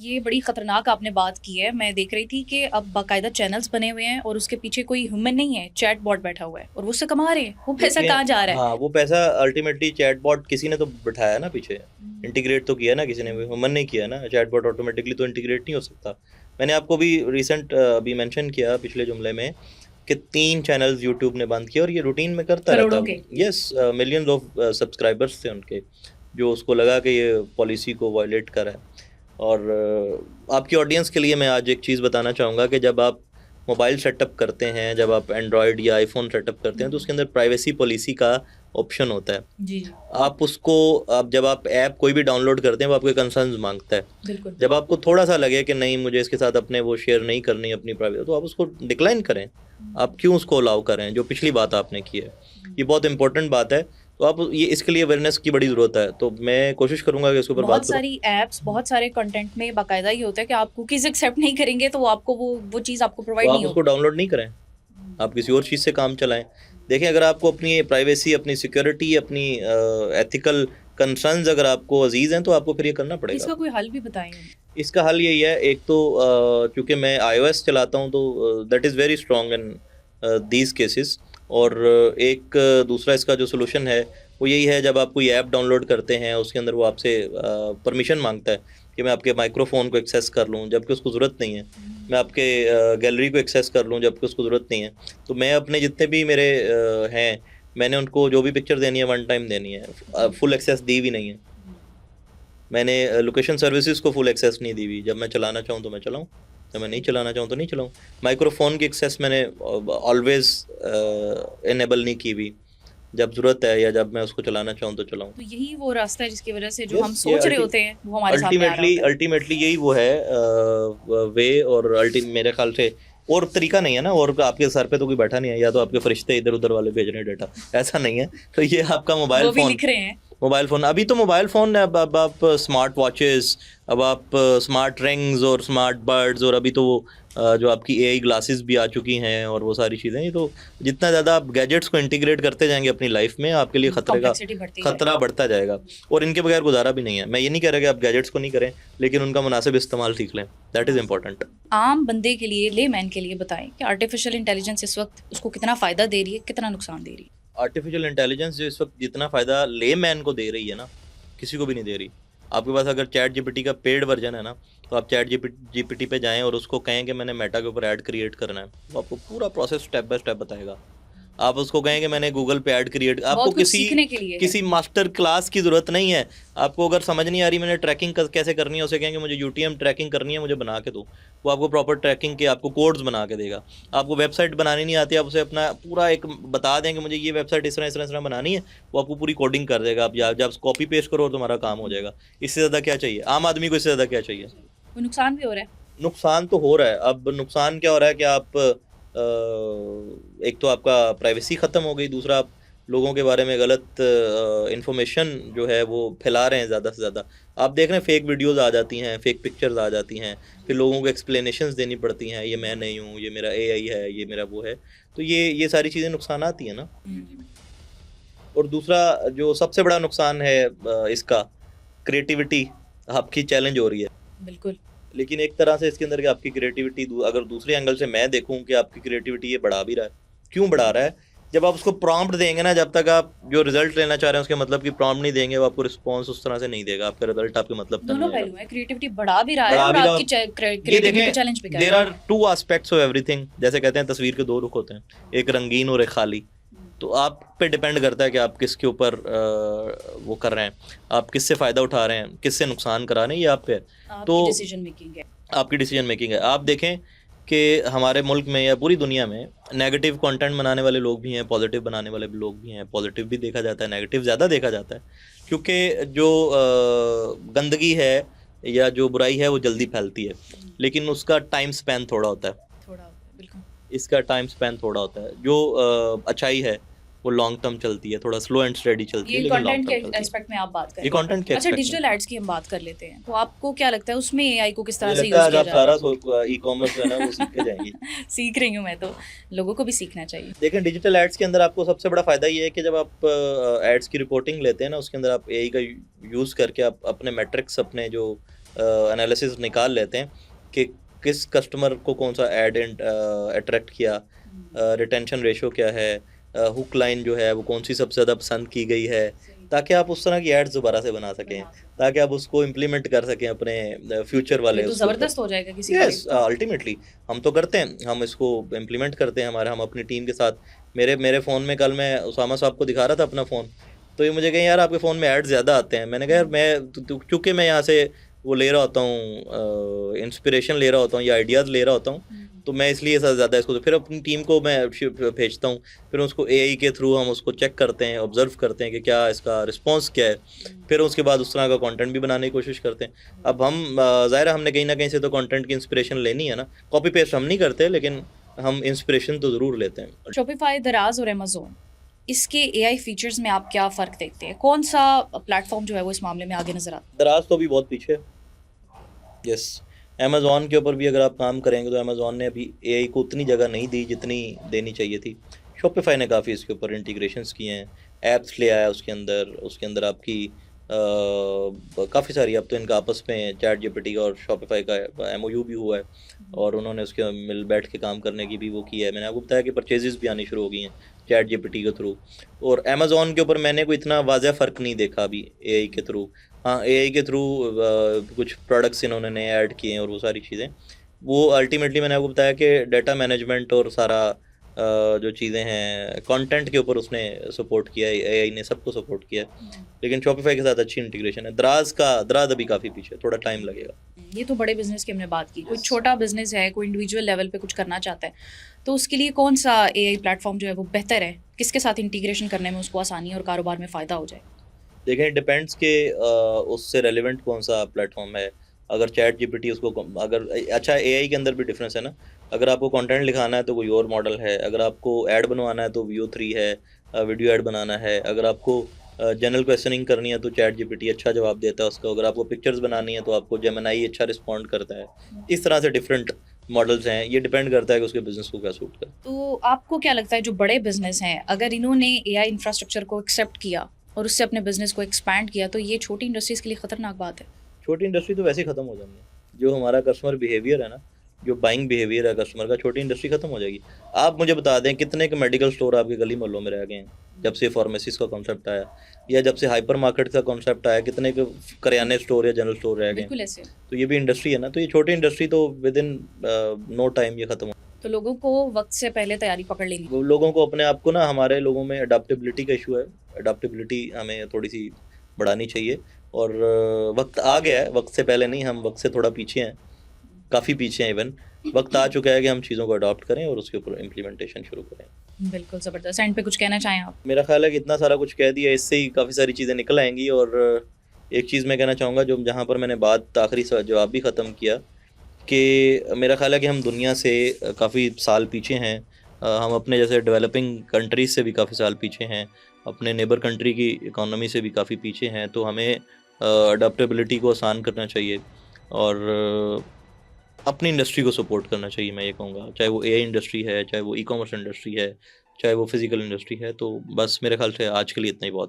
ये बड़ी खतरनाक आपने बात की है। मैं देख रही थी कि अब बाकायदा चैनल्स बने हुए हैं और उसके पीछे कोई ह्यूमन नहीं है, चैट बॉट बैठा हुआ है और वो उससे कमा रहे हैं। वो पैसा देखिए, कहाँ जा रहा है? हाँ वो पैसा अल्टीमेटली चैटबॉट किसी ने तो बिठाया ना पीछे, हम्म, इंटीग्रेट तो किया ना किसी ने, हम्म, ह्यूमन नहीं किया ना। चैटबॉट ऑटोमेटिकली तो इंटीग्रेट नहीं हो सकता। मैंने आपको भी रिसेंट अभी मेंशन किया पिछले जुमले में कि 3 चैनल्स यूट्यूब ने बंद किए और ये रूटीन में करता रहता करोड़ों के। है। यस, मिलियंस ऑफ सब्सक्राइबर्स थे उनके, जो उसको लगा कि ये पॉलिसी को वायलेट कर है। और आपकी ऑडियंस के लिए मैं आज एक चीज़ बताना चाहूँगा कि जब आप मोबाइल सेटअप करते हैं, जब आप एंड्रॉयड या आईफोन सेटअप करते हैं, तो उसके अंदर प्राइवेसी पॉलिसी का ऑप्शन होता है। जी जी, आप उसको, आप जब आप ऐप कोई भी डाउनलोड करते हैं वो आपके कंसर्न्स मांगता है। बिल्कुल। जब आपको थोड़ा सा लगे कि नहीं मुझे इसके साथ अपने वो शेयर नहीं करनी अपनी प्राइवेसी, तो आप उसको डिक्लाइन करें। आप क्यों उसको अलाउ करें, जो पिछली बात आपने की है। ये बहुत इंपॉर्टेंट बात है। तो आप ये, इसके लिए अवेयरनेस की बड़ी ज़रूरत है। तो मैं कोशिश करूंगा कि इसके ऊपर बात बहुत करूं। सारी एप्स, बहुत सारे कंटेंट में बाकायदा ये होता है कि आप कुकीज एक्सेप्ट नहीं करेंगे तो वो आपको वो चीज़ आपको तो प्रोवाइड आप नहीं उसको होगी। डाउनलोड नहीं करें, आप किसी और चीज़ से काम चलाएं। देखिए, अगर आपको अपनी प्राइवेसी, अपनी सिक्योरिटी, अपनी एथिकल कंसर्न्स अगर आपको अजीज़ हैं, तो आपको फिर ये करना पड़ेगा। इसका कोई हल भी बताएंगे? इसका हल यही है, एक तो चूँकि मैं iOS चलाता हूँ, तो that is very strong in these cases. और एक दूसरा इसका जो सोल्यूशन है वो यही है, जब आप कोई ऐप डाउनलोड करते हैं उसके अंदर वो आपसे परमिशन मांगता है कि मैं आपके माइक्रोफोन को एक्सेस कर लूँ जबकि उसको ज़रूरत नहीं है, मैं आपके गैलरी को एक्सेस कर लूँ जबकि उसको ज़रूरत नहीं है। तो मैं अपने जितने भी मेरे हैं, मैंने उनको जो भी पिक्चर देनी है वन टाइम देनी है, फुल एक्सेस दी भी नहीं है। मैंने लोकेशन सर्विसेज को फुल एक्सेस नहीं दी हुई। जब मैं चलाना चाहूँ तो मैं चलाऊँ, जब मैं नहीं चलाना चाहूँ तो नहीं चलाऊँ। माइक्रोफोन की एक्सेस मैंने ऑलवेज इनेबल नहीं की हुई। जब ज़रूरत है या जब मैं उसको चलाना चाहूँ तो चलाऊँ। तो यही वो रास्ता है जिसकी वजह से जो हम यस, ये सोच रहे होते हैं वो हमारे सामने आ रहा अल्टीमेटली होता है। अल्टीमेटली यही वो है वे। और मेरे ख्याल से और तरीका नहीं है ना, और आपके सर पे तो कोई बैठा नहीं है, या तो आपके फरिश्ते इधर उधर वाले भेज रहे हैं डेटा, ऐसा नहीं है। तो ये आपका मोबाइल वो भी फ़ोन, लिख रहे हैं। मोबाइल फ़ोन अभी तो मोबाइल फ़ोन है। अब आप स्मार्ट वॉचेस, अब आप स्मार्ट रिंग्स और स्मार्ट बर्ड्स, और अभी तो वो जो आपकी एआई ग्लासेस भी आ चुकी हैं और वो सारी चीज़ें। ये तो जितना ज़्यादा आप गैजेट्स को इंटीग्रेट करते जाएंगे अपनी लाइफ में, आपके लिए खतरे का कॉम्प्लेक्सिटी बढ़ती खतरा जाएगी। बढ़ता जाएगा। और इनके बगैर गुजारा भी नहीं है। मैं ये नहीं कह रहा कि आप गैजेट्स को नहीं करें, लेकिन उनका मुनासिब इस्तेमाल सीख लें, दैट इज़ इम्पोर्टेंट। आम बंदे के लिए, लेमैन के लिए बताएं कि आर्टिफिशियल इंटेलिजेंस इस वक्त उसको कितना फायदा दे रही है, कितना नुकसान दे रही आर्टिफिशियल इंटेलिजेंस जो इस वक्त जितना फ़ायदा ले मैन को दे रही है ना, किसी को भी नहीं दे रही। आपके पास अगर चैट जीपीटी का पेड वर्जन है ना, तो आप चैट जीपीटी पे जाएं और उसको कहें कि मैंने मेटा के ऊपर ऐड क्रिएट करना है, वो आपको पूरा प्रोसेस स्टेप बाय स्टेप बताएगा। आप उसको कहें कि मैंने गूगल पे ऐड क्रिएट, है? आपको बहुत कुछ किसी सीखने के लिए है। किसी मास्टर क्लास की ज़रूरत नहीं है। आपको अगर समझ नहीं आ रही मैंने ट्रैकिंग कैसे करनी है, उसे कहेंगे मुझे यूटीएम ट्रैकिंग करनी है, मुझे बना के दो। वो आपको प्रॉपर ट्रैकिंग के आपको कोड्स बना के देगा। आपको वेबसाइट बनानी नहीं आती, आप उसे अपना पूरा एक बता दें कि मुझे ये वेबसाइट इस तरह बनानी है, वो आपको पूरी कोडिंग कर देगा। आप जब कॉपी पेस्ट करो और तुम्हारा काम हो जाएगा। इससे ज़्यादा क्या चाहिए आम आदमी को, इससे ज़्यादा क्या चाहिए। वो नुकसान भी हो रहा है। नुकसान तो हो रहा है। अब नुकसान क्या हो रहा है कि आप एक तो आपका प्राइवेसी ख़त्म हो गई, दूसरा आप लोगों के बारे में गलत इंफॉर्मेशन जो है वो फैला रहे हैं ज़्यादा से ज़्यादा। आप देख रहे हैं फेक वीडियोस आ जाती हैं, फेक पिक्चर्स आ जाती हैं, फिर लोगों को एक्सप्लेनेशंस देनी पड़ती हैं, ये मैं नहीं हूँ, ये मेरा एआई है, ये मेरा वो है। तो ये सारी चीज़ें नुकसान आती हैं ना। और दूसरा जो सबसे बड़ा नुकसान है इसका, क्रिएटिविटी आपकी चैलेंज हो रही है। बिल्कुल। लेकिन एक तरह से इसके अंदर कि आपकी क्रिएटिविटी, अगर दूसरे एंगल से मैं देखूं कि आपकी क्रिएटिविटी ये बढ़ा भी रहा है। क्यों बढ़ा रहा है? जब आप उसको प्रॉम्प्ट देंगे ना, जब तक आप जो रिजल्ट लेना चाह रहे हैं उसके मतलब की प्रॉम्प्ट नहीं देंगे, वो आपको रिस्पॉन्स उस तरह से नहीं देगा, आपका रिजल्ट आपके मतलब का दोनों नहीं आएगा। पहलू है, क्रिएटिविटी बढ़ा भी रहा है बढ़ा और भी रहा। आपकी ये क्रिएटिविटी देखें, पे चैलेंज भी कर देर रहा are two aspects of everything. जैसे कहते हैं तस्वीर के दो रुख होते हैं, एक रंगीन और एक खाली। तो आप पे डिपेंड करता है कि आप किसके ऊपर वो कर रहे हैं, आप किससे फ़ायदा उठा रहे हैं, किससे नुकसान करा रहे हैं, ये आप पे है। है। तो आपकी डिसीजन मेकिंग है। आपकी डिसीजन मेकिंग है। आप देखें कि हमारे मुल्क में या पूरी दुनिया में नेगेटिव कंटेंट बनाने वाले लोग भी हैं, पॉजिटिव बनाने वाले भी लोग भी हैं। पॉजिटिव भी देखा जाता है, नेगेटिव ज़्यादा देखा जाता है, क्योंकि जो गंदगी है या जो बुराई है वो जल्दी फैलती है, लेकिन उसका टाइम स्पैन थोड़ा होता है। थोड़ा बिल्कुल। इसका टाइम स्पैन थोड़ा होता है। जो अच्छाई है वो लॉन्ग टर्म चलती है, थोड़ा स्लो एंड स्टेडी चलती है, ये लेकिन लॉन्ग कंटेंट के टर्म चलती है। एस्पेक्ट में आप बात कर ये रहे कंटेंट के हैं। अच्छा, एक्सपेक्ट में डिजिटल एड्स की हम बात कर लेते हैं, तो आपको क्या लगता है उसमें एआई को किस तरह मुझे से लगता है यूज आज किया आप जा रहा सारा ई कॉमर्स है ना वो सीख के जाएंगी। है? सीख रही हूँ मैं तो, लोगों को भी सीखना चाहिए। देखें, डिजिटल एड्स के अंदर आपको सबसे बड़ा फ़ायदा ये है कि जब आप एड्स की रिपोर्टिंग लेते हैं ना, उसके अंदर आप एआई का यूज़ करके आप अपने मैट्रिक्स, अपने जो एनालिसिस निकाल लेते हैं कि किस कस्टमर को कौन सा एड अट्रैक्ट किया, रिटेंशन रेशो क्या है, हुक लाइन जो है वो कौन सी सबसे ज़्यादा पसंद की गई है, ताकि आप उस तरह की एड्स दोबारा से बना सकें, ताकि आप उसको इम्प्लीमेंट कर सकें अपने फ्यूचर वाले ये तो उसके ऊपर। जबरदस्त हो जाएगा किसी यस, का। अल्टीमेटली हम तो करते हैं, हम इसको इम्प्लीमेंट करते हैं हम अपनी टीम के साथ। मेरे फ़ोन में कल मैं उसामा साहब को दिखा रहा था अपना फ़ोन, तो ये मुझे कहें यार आपके फ़ोन में ऐड ज़्यादा आते हैं। मैंने कहा यार मैं चूँकि मैं यहाँ से वो ले रहा होता हूँ, इंस्पिरेशन ले रहा होता हूँ या आइडियाज़ ले रहा होता हूँ, तो मैं इसलिए ज़्यादा इसको, तो फिर अपनी टीम को मैं भेजता हूँ, फिर उसको एआई के थ्रू हम उसको चेक करते हैं, ऑब्जर्व करते हैं कि क्या इसका रिस्पॉन्स क्या है, फिर उसके बाद उस तरह का कंटेंट भी बनाने की कोशिश करते हैं। अब हम ज़ाहिर है हमने कहीं ना कहीं से तो कंटेंट की इंस्पिरेशन लेनी है ना, कॉपी पेस्ट हम नहीं करते, लेकिन हम इंस्पिरेशन तो ज़रूर लेते हैं। शॉपिफाई, दराज और अमेज़न, इसके एआई फीचर्स में आप क्या फ़र्क देखते हैं? कौन सा प्लेटफॉर्म जो है वो इस मामले में आगे नज़र आता है? दराज तो अभी बहुत पीछे है। यस, अमेज़ॉन के ऊपर भी अगर आप काम करेंगे तो अमेज़ॉन ने अभी एआई को उतनी जगह नहीं दी जितनी देनी चाहिए थी। शॉपिफाई ने काफ़ी इसके ऊपर इंटीग्रेशंस किए हैं, ऐप्स ले आया उसके अंदर आपकी काफ़ी सारी, अब तो इनका आपस में चैट जीपीटी और शॉपिफाई का एमओयू भी हुआ है, और उन्होंने उसके मिल बैठ के काम करने की भी वो किया है। मैंने आपको बताया कि परचेजेस भी आनी शुरू हो गई हैं चैट जीपीटी के थ्रू। और अमेज़ॉन के ऊपर मैंने कोई इतना वाज़ह फ़र्क नहीं देखा अभी एआई के थ्रू। हाँ, एआई के थ्रू कुछ प्रोडक्ट्स इन्होंने नए ऐड किए हैं और वो सारी चीज़ें, वो अल्टीमेटली मैंने आपको बताया कि डाटा मैनेजमेंट और सारा जो चीज़ें हैं कंटेंट के ऊपर उसने सपोर्ट किया है, एआई ने सबको सपोर्ट किया है। लेकिन शॉपिफाई के साथ अच्छी इंटीग्रेशन है। दराज अभी काफ़ी पीछे, थोड़ा टाइम लगेगा। ये तो बड़े बिजनेस की हमने बात की। कोई छोटा बिजनेस है, कोई इंडिविजुअल लेवल पे कुछ करना चाहता है, तो उसके लिए कौन सा एआई प्लेटफॉर्म जो है वो बेहतर है? किसके साथ इंटीग्रेशन करने में उसको आसानी और कारोबार में फ़ायदा हो जाए? देखें, डिपेंड्स के उससे रेलिवेंट कौन सा प्लेटफॉर्म है। अगर चैट जीपीटी उसको अगर अच्छा, एआई के अंदर भी डिफरेंस है ना। अगर आपको कंटेंट लिखाना है तो कोई और मॉडल है, अगर आपको ऐड बनवाना है तो Veo 3 है, वीडियो ऐड बनाना है, अगर आपको जनरल क्वेश्चनिंग करनी है तो चैट जीपीटी अच्छा जवाब देता है उसका, अगर आपको पिक्चर्स बनानी है तो आपको जेमिनाई अच्छा रिस्पॉन्ड करता है। इस तरह से डिफरेंट मॉडल्स हैं, ये डिपेंड करता है कि उसके बिजनेस को क्या सूट करे। तो आपको क्या लगता है जो बड़े बिजनेस हैं, अगर इन्होंने एआई इंफ्रास्ट्रक्चर को एक्सेप्ट किया और उससे अपने बिजनेस को एक्सपैंड किया, तो ये छोटी इंडस्ट्रीज के लिए खतरनाक बात है? छोटी इंडस्ट्री तो वैसे ही ख़त्म हो जानी है। जो हमारा कस्टमर बिहेवियर है ना, जो बाइंग बिहेवियर है कस्टमर का, छोटी इंडस्ट्री ख़त्म हो जाएगी। आप मुझे बता दें कितने के मेडिकल स्टोर आपके गली मोहल्लों में रह गए हैं जब से फार्मेसीज़ का कॉन्सेप्ट आया, या जब से हाइपर मार्केट का कॉन्सेप्ट आया, कितने के करियाने स्टोर या जनरल स्टोर रह गए हैं। बिल्कुल ऐसे। तो ये भी इंडस्ट्री है ना, तो ये छोटी इंडस्ट्री तो विद इन नो टाइम ये ख़त्म हो। तो लोगों को वक्त से पहले तैयारी पकड़ लेनी। वो लोगों को अपने आप को ना, हमारे लोगों में अडाप्टेबिलिटी का इशू है, अडाप्टेबिलिटी हमें थोड़ी सी बढ़ानी चाहिए। और वक्त आ गया है, वक्त से पहले नहीं, हम वक्त से थोड़ा पीछे हैं, काफ़ी पीछे हैं इवन। वक्त आ चुका है कि हम चीज़ों को अडॉप्ट करें और उसके ऊपर इम्प्लीमेंटेशन शुरू करें। बिल्कुल ज़बरदस्त। एंड पे कुछ कहना चाहें आप? मेरा ख्याल है कि इतना सारा कुछ कह दिया, इससे ही काफ़ी सारी चीज़ें निकल आएंगी। और एक चीज़ मैं कहना चाहूँगा, जो जहाँ पर मैंने बात आखिरी जवाब भी ख़त्म किया, कि मेरा ख्याल है कि हम दुनिया से काफ़ी साल पीछे हैं। हम अपने जैसे डेवलपिंग कंट्रीज से भी काफ़ी साल पीछे हैं, अपने नेबर कंट्री की इकोनॉमी से भी काफ़ी पीछे हैं। तो हमें अडॉप्टेबिलिटी को आसान करना चाहिए और अपनी इंडस्ट्री को सपोर्ट करना चाहिए, मैं ये कहूँगा। चाहे वो एआई इंडस्ट्री है, चाहे वो ई कॉमर्स इंडस्ट्री है, चाहे वो फिज़िकल इंडस्ट्री है। तो बस मेरे ख्याल से आज के लिए इतना ही बहुत है।